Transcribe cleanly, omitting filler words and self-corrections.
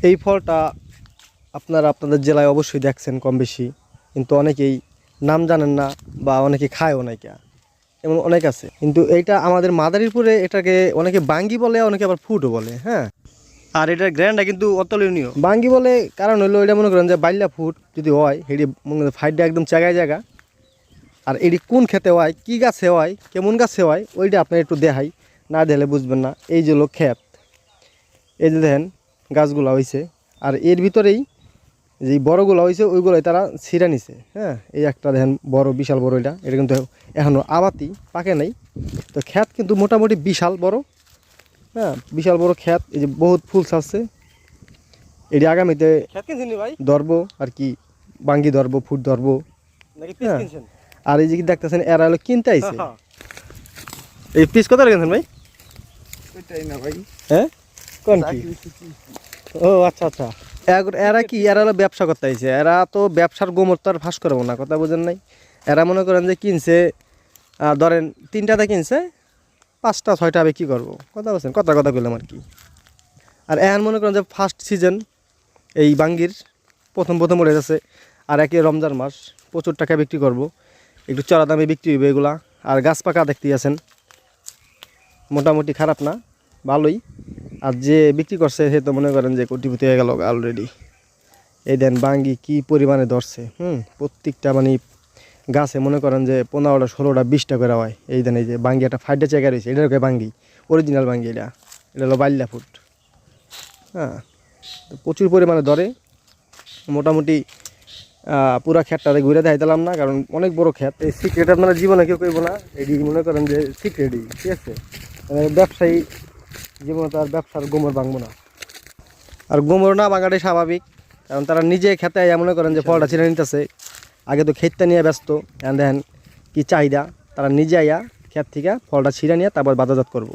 এই ফলটা আপনারা আপনাদের জেলায় অবশ্যই দেখছেন কম বেশি, কিন্তু অনেকেই নাম জানেন না বা অনেকে খায় অনেকে, এমন অনেক আছে। কিন্তু এইটা আমাদের মাদারীপুরে এটাকে অনেকে বাঙ্গি বলে, অনেকে আবার ফুটও বলে। হ্যাঁ, আর এটার গ্র্যান্ডটা কিন্তু অতুলনীয়। বাঙ্গি বলে কারণ হলো এটা মনে করেন যে বাইল্লা ফুট যদি হয় এটি মনে করেন ফাইটটা একদম জায়গায় জায়গা। আর এটি কোন খেতে হয়, কী গাছে হয়, কেমন গাছে হয়, ওইটা আপনার একটু দেখাই, না দিলে বুঝবেন না। এই যে হলো ক্ষেত, এই যে দেখেন গাছগুলো হয়েছে, আর এর ভিতরেই যে বড়গুলো হয়েছে ওইগুলোই তারা ছিঁড়ে নিছে। হ্যাঁ, এই একটা দেখেন বড়, বিশাল বড়, এটা কিন্তু এখনও আবাতি পাকে নাই। তো ক্ষেত কিন্তু মোটামুটি বিশাল বড়। হ্যাঁ, বিশাল বড় ক্ষেত, এই যে বহুত ফুল ছাড়ছে। এটি আগামীতে ধরবো আর কি, বাঙ্গি ধরবো, ফুট ধরবো। হ্যাঁ, আর এই যে দেখতেছেন এরা হলো কিনতে আইছে। এই পিস কত রেখেছেন ভাই? হ্যাঁ, কোন কি? ও আচ্ছা আচ্ছা, এরা কি, এরা হলো ব্যবসা করতে আইছে। এরা তো ব্যবসার গোমর তো আর ফাঁস করবো না, কথা বুঝেন নাই? এরা মনে করেন যে কিনছে, ধরেন 3টাতে কিনছে, 5টা 6টা আমি কী করবো, কথা বলছেন, কথা বললাম আর কি। আর এখন মনে করেন যে ফার্স্ট সিজন এই বাঙ্গির প্রথম উঠে যাচ্ছে। আর একে রমজান মাস, প্রচুর টাকা বিক্রি করব, একটু চড়া দামে বিক্রি হবে এগুলা। আর গাছ পাকা দেখতেই আছেন, মোটামুটি খারাপ না, ভালোই। আর যে বিক্রি করছে সে তো মনে করেন যে কোটিপতি হয়ে গেল অলরেডি। এই দেন বাঙ্গি কি পরিমাণে ধরছে। প্রত্যেকটা মানে গাছে মনে করেন যে 15টা 16টা 20টা করে হয়। এই দেন এই যে বাঙ্গি একটা ফাইটে জায়গা রয়েছে, এটাকে বাঙ্গি, অরিজিনাল বাঙ্গি। এটা হলো বাইল্লা ফুট। হ্যাঁ, তো প্রচুর পরিমাণে ধরে। মোটামুটি পুরা ক্ষেতটাতে ঘুরে দেখাই দিলাম না, কারণ অনেক বড় ক্ষেত। এই সিক্রেট আপনারা জীবনে কেউ কইব না, এটি মনে করেন যে সিক্রেটই, ঠিক আছে? ব্যবসায়ী জীবনে তো আর ব্যবসার গোমর ভাঙবো না। আর গোমর না ভাঙাটাই স্বাভাবিক, কারণ তারা নিজে খেতে মনে করেন যে ফলটা ছিঁড়ে নিতেছে। আগে তো ক্ষেতটা নিয়ে ব্যস্ত, দেখেন কি চাহিদা, তারা নিজে আইয়া ক্ষেত থেকে ফলটা ছিঁড়ে নিয়ে তারপর বাজারজাত করবো।